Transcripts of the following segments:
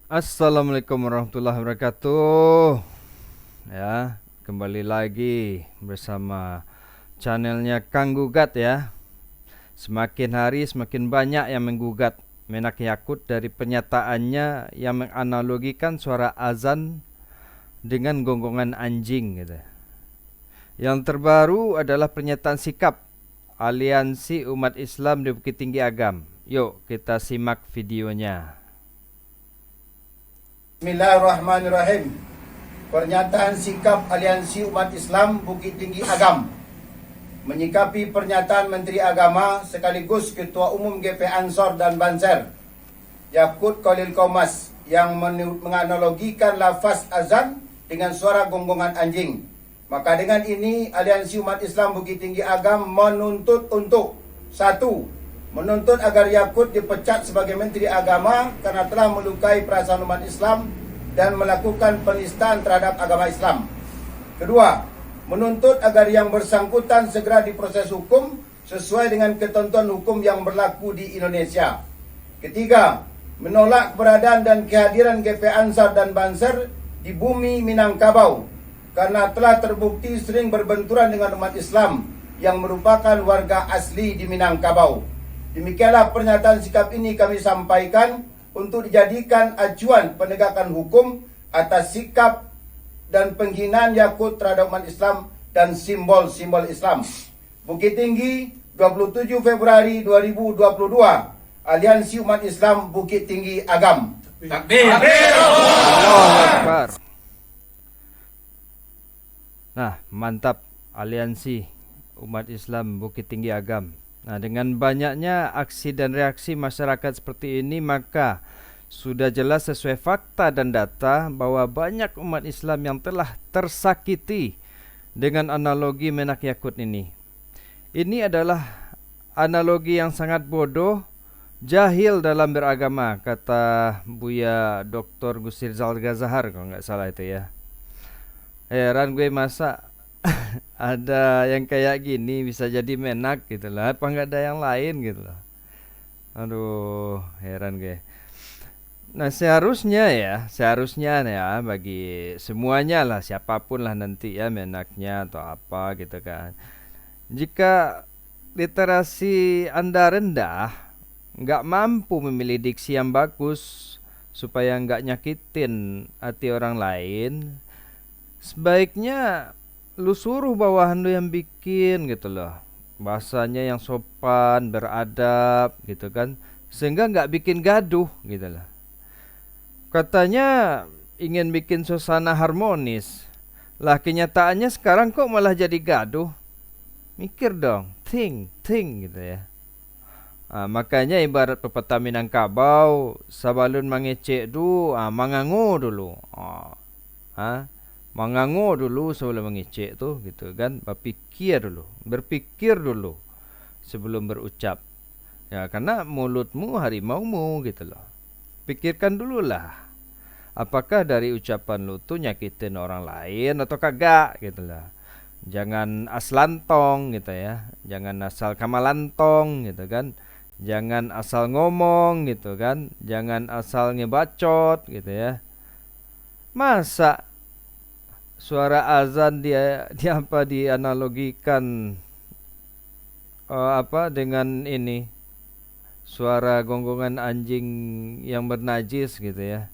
Assalamualaikum warahmatullahi wabarakatuh. Ya, kembali lagi bersama channelnya Kang Gugat ya. Semakin hari semakin banyak yang menggugat Menak Yakut dari pernyataannya yang menganalogikan suara azan dengan gonggongan anjing gitu. Yang terbaru adalah pernyataan sikap Aliansi Umat Islam di Bukit Tinggi Agam. Yuk kita simak videonya. Bismillahirrahmanirrahim. Pernyataan sikap Aliansi Umat Islam Bukit Tinggi Agam menyikapi pernyataan Menteri Agama sekaligus Ketua Umum GP Ansor dan Banser Yakut Khalil Qomas yang menganalogikan lafaz azan dengan suara gonggongan anjing. Maka dengan ini Aliansi Umat Islam Bukit Tinggi Agam menuntut untuk satu, menuntut agar Yakut dipecat sebagai Menteri Agama karena telah melukai perasaan umat Islam dan melakukan penistaan terhadap agama Islam. Kedua, menuntut agar yang bersangkutan segera diproses hukum sesuai dengan ketentuan hukum yang berlaku di Indonesia. Ketiga, menolak keberadaan dan kehadiran GP Ansar dan Banser di bumi Minangkabau karena telah terbukti sering berbenturan dengan umat Islam yang merupakan warga asli di Minangkabau. Demikianlah pernyataan sikap ini kami sampaikan untuk dijadikan acuan penegakan hukum atas sikap dan penghinaan Yakut terhadap umat Islam dan simbol-simbol Islam. Bukit Tinggi, 27 Februari 2022. Aliansi Umat Islam Bukit Tinggi Agam. Takbir. Allahu Akbar. Nah, mantap Aliansi Umat Islam Bukit Tinggi Agam. Nah, dengan banyaknya aksi dan reaksi masyarakat seperti ini, maka sudah jelas sesuai fakta dan data bahwa banyak umat Islam yang telah tersakiti dengan analogi Menak Yakut ini. Ini adalah analogi yang sangat bodoh, jahil dalam beragama, kata Buya Dr. Gusir Zalgazahar kalau nggak salah itu ya. Heran gue masa ada yang kayak gini bisa jadi menak gitu lah, apa nggak ada yang lain gitu lah. Aduh, heran gue. Nah, seharusnya ya bagi semuanya lah, siapapun lah nanti ya menaknya atau apa gitu kan. Jika literasi Anda rendah, nggak mampu memilih diksi yang bagus supaya nggak nyakitin hati orang lain, sebaiknya lu suruh bawahan lu yang bikin gitu loh, bahasanya yang sopan, beradab gitu kan, sehingga nggak bikin gaduh gitu loh. Katanya ingin bikin suasana harmonis, lah kenyataannya sekarang kok malah jadi gaduh. Mikir dong, think gitu ya. Makanya ibarat pepatah Minangkabau, sabalun mangecek mangangu dulu. Mangangu dulu sebelum mengecek tuh gitu kan, berpikir dulu sebelum berucap. Ya, karena mulutmu harimaumu gitu loh. Pikirkan dulu lah, apakah dari ucapan lu tuh nyakitin orang lain atau kagak gitu lah. Jangan aslantong gitu ya, jangan asal kamalantong gitu kan. Jangan asal ngomong gitu kan, jangan asal ngebacot gitu ya. Masa suara azan dianalogikan dengan ini suara gonggongan anjing yang bernajis gitu ya.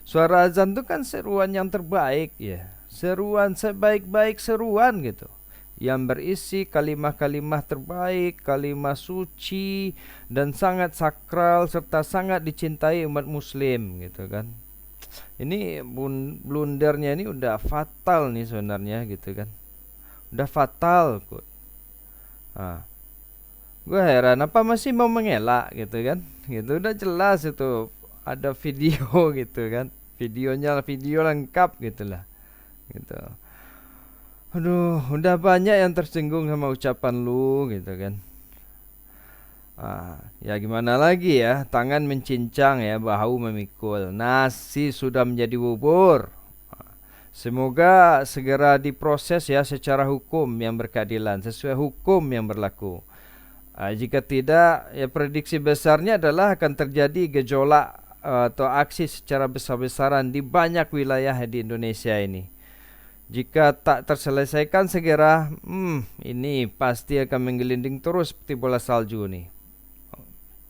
Suara azan itu kan seruan yang terbaik ya, seruan sebaik-baik seruan gitu, yang berisi kalimah-kalimah terbaik, kalimah suci dan sangat sakral serta sangat dicintai umat muslim gitu kan. Ini blundernya ini udah fatal nih sebenarnya gitu kan. Udah fatal kok. Gue heran apa masih mau mengelak gitu kan. Gitu udah jelas itu ada video gitu kan. Video lengkap gitulah. Gitu. Aduh, udah banyak yang tersinggung sama ucapan lu gitu kan. Ya gimana lagi ya, tangan mencincang ya, bahu memikul, nasi sudah menjadi bubur. Semoga segera diproses ya secara hukum yang berkeadilan, sesuai hukum yang berlaku. Jika tidak, ya prediksi besarnya adalah akan terjadi gejolak atau aksi secara besar-besaran di banyak wilayah di Indonesia ini. Jika tak terselesaikan segera, ini pasti akan menggelinding terus seperti bola salju nih.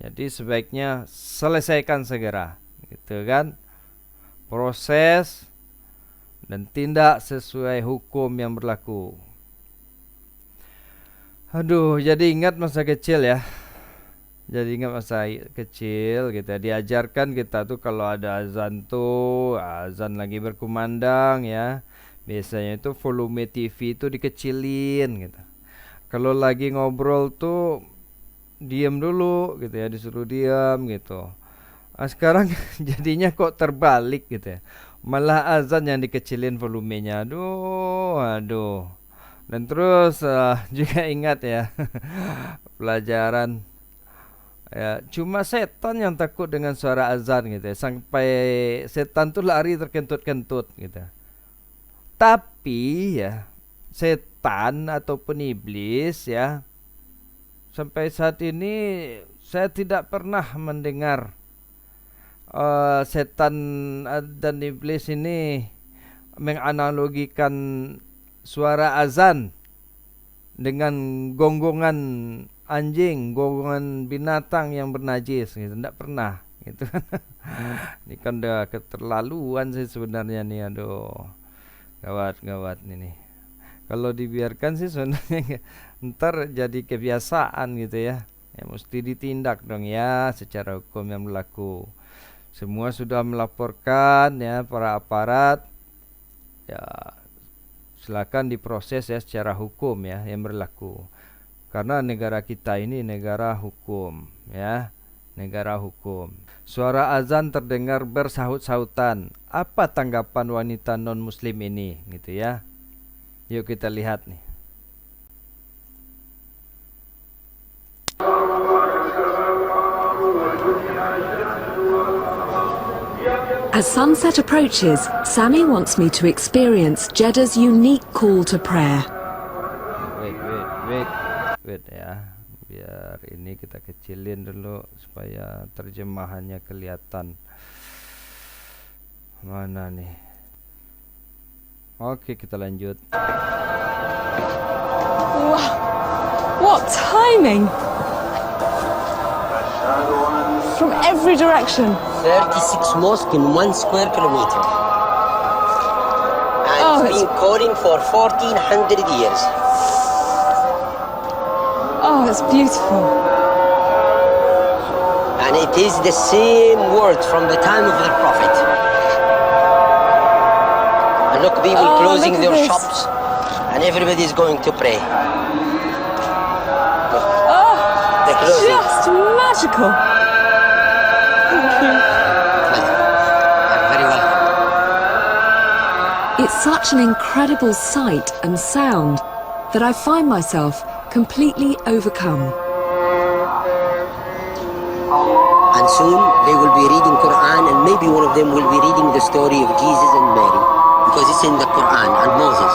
Jadi sebaiknya selesaikan segera, gitu kan? Proses dan tindak sesuai hukum yang berlaku. Aduh, jadi ingat masa kecil ya. Jadi ingat masa kecil kita diajarkan kita tuh kalau ada azan lagi berkumandang ya. Biasanya itu volume TV itu dikecilin gitu. Kalau lagi ngobrol tuh diam dulu gitu ya, disuruh diam gitu. Sekarang jadinya kok terbalik gitu ya. Malah azan yang dikecilin volumenya. Aduh. Dan terus juga ingat ya pelajaran ya, cuma setan yang takut dengan suara azan gitu ya. Sampai setan tuh lari terkentut-kentut gitu. Tapi ya setan ataupun iblis ya, sampai saat ini saya tidak pernah mendengar setan dan iblis ini menganalogikan suara azan dengan gonggongan anjing, gonggongan binatang yang bernajis gitu. Tidak pernah gitu kan. Ini kan udah keterlaluan sih sebenarnya nih, aduh. Gawat ini. Kalau dibiarkan sih sebenarnya ntar jadi kebiasaan gitu ya. Ya mesti ditindak dong ya secara hukum yang berlaku. Semua sudah melaporkan ya para aparat. Ya silakan diproses ya secara hukum ya yang berlaku. Karena negara kita ini negara hukum ya. Negara hukum. Suara azan terdengar bersahut-sahutan. Apa tanggapan wanita non-muslim ini gitu ya. Yuk kita lihat nih. As sunset approaches, Sammy wants me to experience Jeddah's unique call to prayer. Wait ya. Biar ini kita kecilin dulu supaya terjemahannya kelihatan. Mana nih? Oke, kita lanjut. Wow, what timing! From every direction. 36 mosques in 1 square kilometer. And it's been calling for 1400 years. Oh, it's beautiful. And it is the same words from the time of the Prophet. And look, people closing their shops, and everybody is going to pray. Look, they're closing. Just magical. Thank you. You're very welcome. It's such an incredible sight and sound that I find myself completely overcome. And soon they will be reading Quran, and maybe one of them will be reading the story of Jesus and Mary, because it's in the Quran, and Moses.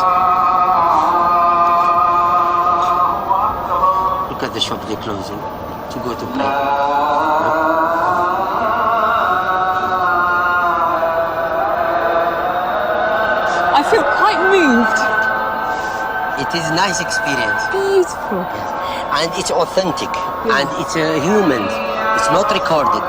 Look at the shop they're closing to go to pray. I feel quite moved. It is a nice experience. Beautiful. And it's authentic, and it's human. It's not recorded.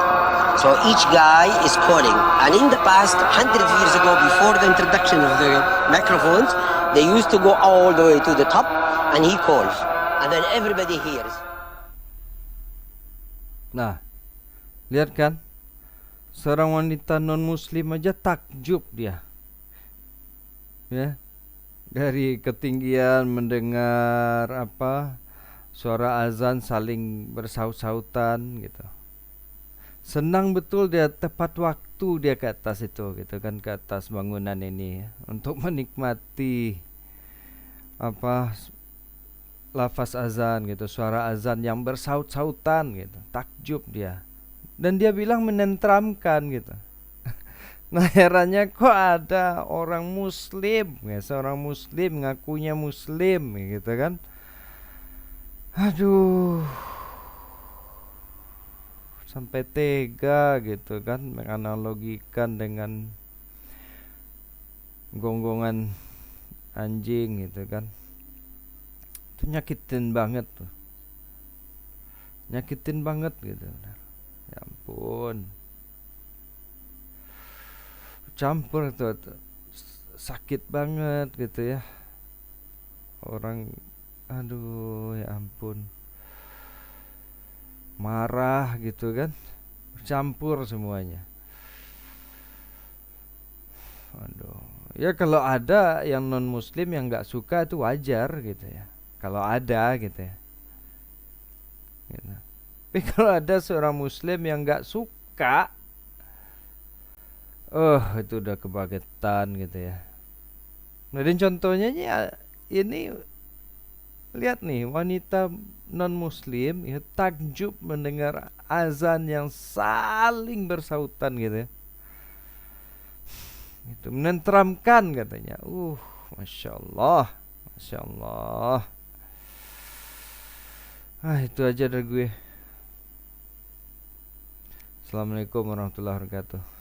So each guy is calling. And in the past, 100 years ago, before the introduction of the microphones, they used to go all the way to the top, and he calls. And then everybody hears. Nah, lihat kan? Seorang wanita non-muslim aja takjub dia. Ya. Dari ketinggian mendengar suara azan saling bersaut-sautan gitu. Senang betul dia, tepat waktu dia ke atas itu gitu kan, ke atas bangunan ini untuk menikmati lafaz azan gitu, suara azan yang bersaut-sautan gitu. Takjub dia. Dan dia bilang menenteramkan gitu. Nah herannya kok ada orang muslim ya, seorang muslim ngakunya muslim gitu kan. Aduh, sampai tega gitu kan menganalogikan dengan gonggongan anjing gitu kan. Itu nyakitin banget tuh. Nyakitin banget gitu. Ya ampun. Campur tuh, sakit banget gitu ya. Orang aduh ya ampun. Marah gitu kan. Campur semuanya. Aduh. Ya kalau ada yang non muslim yang nggak suka itu wajar gitu ya. Kalau ada gitu ya. Gitu. Tapi kalau ada seorang muslim yang nggak suka, itu udah kebangetan gitu ya. Nah, dan contohnya ini lihat nih wanita non muslim ya takjub mendengar azan yang saling bersautan gitu ya. Itu menenteramkan katanya. Masya Allah, Masya Allah. Itu aja dari gue. Assalamualaikum warahmatullahi wabarakatuh.